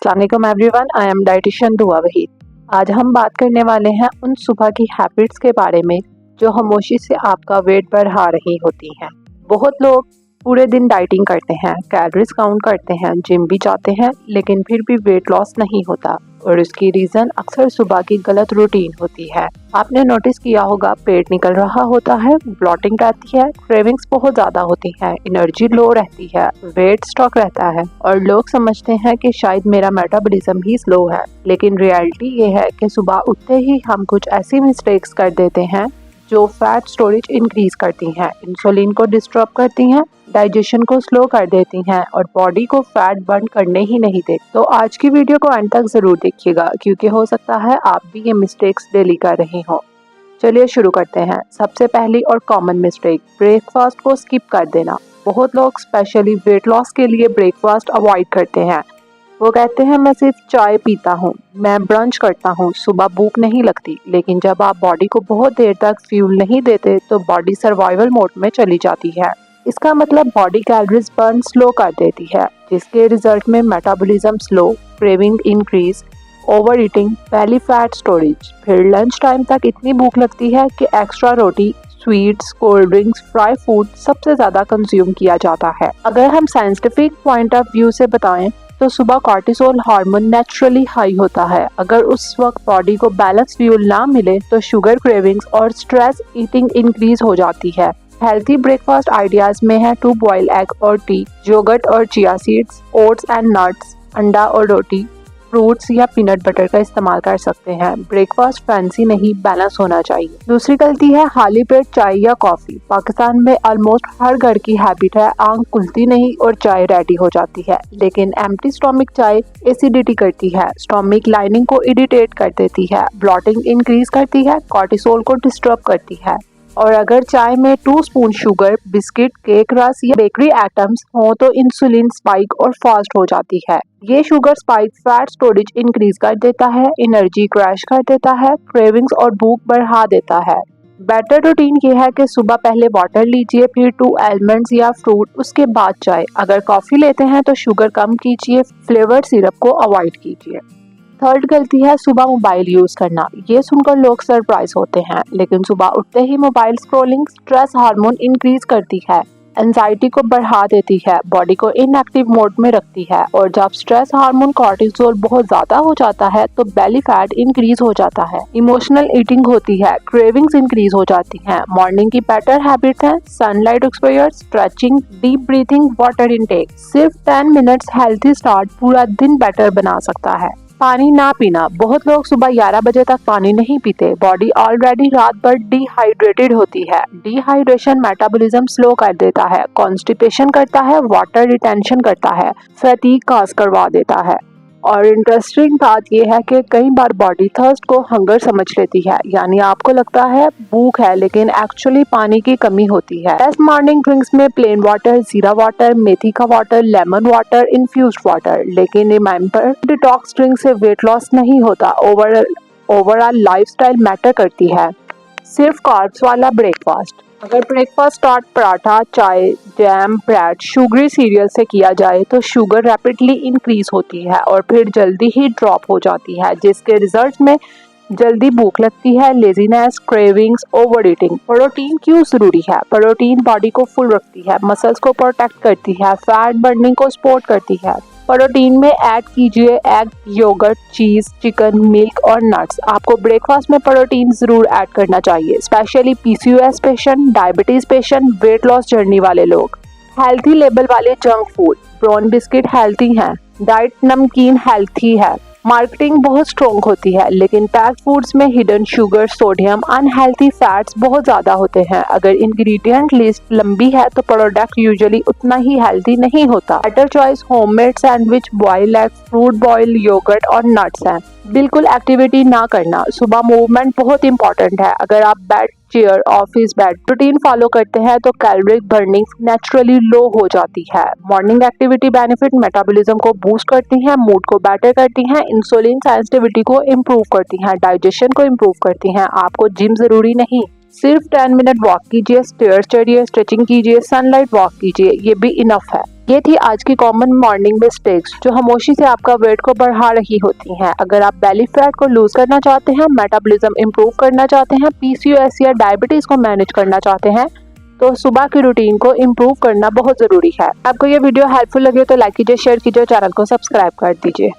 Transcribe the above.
अस्सलामुअलैकुम everyone, I am dietitian दुआ वहीद। आज हम बात करने वाले हैं उन सुबह की हैबिट्स के बारे में जो खामोशी से आपका वेट बढ़ा रही होती हैं। बहुत लोग पूरे दिन डाइटिंग करते हैं, कैलोरीज काउंट करते हैं, जिम भी जाते हैं, लेकिन फिर भी वेट लॉस नहीं होता और इसकी रीज़न अक्सर सुबह की गलत रूटीन होती है। आपने नोटिस किया होगा, पेट निकल रहा होता है, ब्लॉटिंग रहती है, क्रेविंग्स बहुत ज़्यादा होती है, एनर्जी लो रहती है, वेट स्टॉक रहता है और लोग समझते हैं कि शायद मेरा मेटाबॉलिज्म ही स्लो है। लेकिन रियलिटी ये है कि सुबह उठते ही हम कुछ ऐसी मिस्टेक्स कर देते हैं जो फैट स्टोरेज इंक्रीज करती हैं, इंसुलिन को डिस्टर्ब करती हैं, डाइजेशन को स्लो कर देती हैं और बॉडी को फैट बर्न करने ही नहीं देती। तो आज की वीडियो को एंड तक जरूर देखिएगा क्योंकि हो सकता है आप भी ये मिस्टेक्स डेली कर रहे हो। चलिए शुरू करते हैं। सबसे पहली और कॉमन मिस्टेक, ब्रेकफास्ट को स्किप कर देना। बहुत लोग स्पेशली वेट लॉस के लिए ब्रेकफास्ट अवॉइड करते हैं। वो कहते हैं मैं सिर्फ चाय पीता हूँ, मैं ब्रंच करता हूँ, सुबह भूख नहीं लगती। लेकिन जब आप बॉडी को बहुत देर तक फ्यूल नहीं देते तो बॉडी सर्वाइवल मोड में चली जाती है। इसका मतलब बॉडी कैलोरीज बर्न स्लो कर देती है, जिसके रिजल्ट में metabolism slow, craving increase, over eating, belly fat storage. फिर लंच टाइम तक इतनी भूख लगती है कि एक्स्ट्रा रोटी, sweets, cold drinks, fry food सबसे ज्यादा कंज्यूम किया जाता है। अगर हम साइंटिफिक पॉइंट ऑफ व्यू से बताएं तो सुबह कॉर्टिसोल हार्मोन नेचुरली हाई होता है। अगर उस वक्त बॉडी को बैलेंस फ्यूल ना मिले तो शुगर क्रेविंग्स और स्ट्रेस ईटिंग इंक्रीज हो जाती है। हेल्थी ब्रेकफास्ट आइडियाज में है 2 बॉइल्ड एग और टी, योगर्ट और chia seeds, oats and nuts, अंडा और रोटी, फ्रूट्स या पीनट बटर का इस्तेमाल कर सकते हैं। ब्रेकफास्ट फैंसी नहीं, बैलेंस होना चाहिए। दूसरी गलती है खाली पेट चाय या कॉफी। पाकिस्तान में ऑलमोस्ट हर घर की हैबिट है, आंख खुलती नहीं और चाय रेडी हो जाती है। लेकिन एम्प्टी स्टोमिक चाय एसिडिटी करती है, स्टोमिक लाइनिंग को इरिटेट कर देती है, ब्लॉटिंग इंक्रीज करती है, कॉर्टिसोल को डिस्टर्ब करती है। और अगर चाय में 2 स्पून शुगर, बिस्किट, केक रस या बेकरी आइटम्स हो तो इंसुलिन स्पाइक और फास्ट हो जाती है। ये sugar spike fat storage increase कर देता है, एनर्जी क्रैश कर देता है, क्रेविंग्स और भूख बढ़ा देता है। बेटर रूटीन ये है कि सुबह पहले वाटर लीजिए, फिर 2 आलमंड्स या फ्रूट, उसके बाद चाय। अगर कॉफी लेते हैं तो शुगर कम कीजिए, फ्लेवर्ड सिरप को अवॉइड कीजिए। थर्ड गलती है सुबह मोबाइल यूज करना। ये सुनकर लोग सरप्राइज होते हैं, लेकिन सुबह उठते ही mobile scrolling stress hormone increase करती है, एंजाइटी को बढ़ा देती है, बॉडी को इनएक्टिव मोड में रखती है और जब स्ट्रेस हार्मोन कॉर्टिसोल बहुत ज्यादा हो जाता है तो बेली फैट इंक्रीज हो जाता है, इमोशनल ईटिंग होती है, क्रेविंग्स इंक्रीज हो जाती हैं। मॉर्निंग की बेटर हैबिट है sunlight exposure, stretching, deep breathing, water intake. सिर्फ 10 मिनट्स हेल्थी स्टार्ट पूरा दिन बेटर बना सकता है। पानी ना पीना। बहुत लोग सुबह 11 बजे तक पानी नहीं पीते। बॉडी ऑलरेडी रात भर डिहाइड्रेटेड होती है। डिहाइड्रेशन मेटाबॉलिज्म स्लो कर देता है, कॉन्स्टिपेशन करता है, वाटर रिटेंशन करता है, फटीग कॉज करवा देता है। और इंटरेस्टिंग बात यह है कि कई बार बॉडी थर्स्ट को हंगर समझ लेती है, यानी आपको लगता है भूख है लेकिन एक्चुअली पानी की कमी होती है। बेस्ट मॉर्निंग ड्रिंक्स में प्लेन वाटर, जीरा वाटर, मेथी का water, lemon water, infused water. लेकिन रिमेंबर, डिटॉक्स ड्रिंक से वेट लॉस नहीं होता, ओवरऑल लाइफस्टाइल मैटर करती है। सिर्फ कार्ब्स वाला ब्रेकफास्ट। अगर ब्रेकफास्ट स्टार्ट पराठा, चाय, जैम, ब्रेड, शुगरी सीरियल से किया जाए तो शुगर रैपिडली इंक्रीज होती है और फिर जल्दी ही ड्रॉप हो जाती है, जिसके रिजल्ट में जल्दी भूख लगती है, laziness, cravings, over eating. Protein क्यों जरूरी है? प्रोटीन बॉडी को फुल रखती है, मसल्स को प्रोटेक्ट करती है, फैट बर्निंग को सपोर्ट करती है। प्रोटीन में ऐड कीजिए एग, योगर्ट, चीज, चिकन, मिल्क और नट्स। आपको ब्रेकफास्ट में प्रोटीन जरूर ऐड करना चाहिए, specially PCOS patient, diabetes patient, weight loss journey वाले लोग। हेल्थी लेबल वाले junk food, brown biscuit healthy हैं, डाइट नमकीन हेल्थी है। मार्केटिंग बहुत स्ट्रॉन्ग होती है लेकिन पैक्ड फूड्स में hidden sugar, sodium, unhealthy fats बहुत ज्यादा होते हैं। अगर इंग्रेडिएंट लिस्ट लंबी है तो प्रोडक्ट यूजुअली उतना ही हेल्थी नहीं होता। Better choice homemade sandwich, boiled egg, fruit boil, yogurt और नट्स हैं। बिल्कुल एक्टिविटी ना करना। सुबह मूवमेंट बहुत इंपॉर्टेंट है। अगर आप bed, chair, office bed routine follow करते हैं तो कैलोरी बर्निंग नेचुरली लो हो जाती है। मॉर्निंग एक्टिविटी बेनिफिट मेटाबॉलिज्म को बूस्ट करती हैं, मूड को बेटर करती हैं, इंसुलिन सेंसिटिविटी को इम्प्रूव करती हैं, डाइजेशन को इम्प्रूव करती हैं। आपको जिम जरूरी नहीं, सिर्फ 10 मिनट वॉक कीजिए, स्टेयर्स चढ़िए, स्ट्रेचिंग कीजिए, सनलाइट वॉक कीजिए, ये भी इनफ है। ये थी आज की कॉमन मॉर्निंग मिस्टेक्स जो खामोशी से आपका वेट को बढ़ा रही होती हैं। अगर आप बेली फैट को लूज करना चाहते हैं, मेटाबॉलिज्म इंप्रूव करना चाहते हैं, पीसीओएस या डायबिटीज को मैनेज करना चाहते हैं, तो सुबह की रूटीन को इम्प्रूव करना बहुत जरूरी है। आपको ये वीडियो हेल्पफुल लगे तो लाइक कीजिए, शेयर कीजिए, चैनल को सब्सक्राइब कर दीजिए।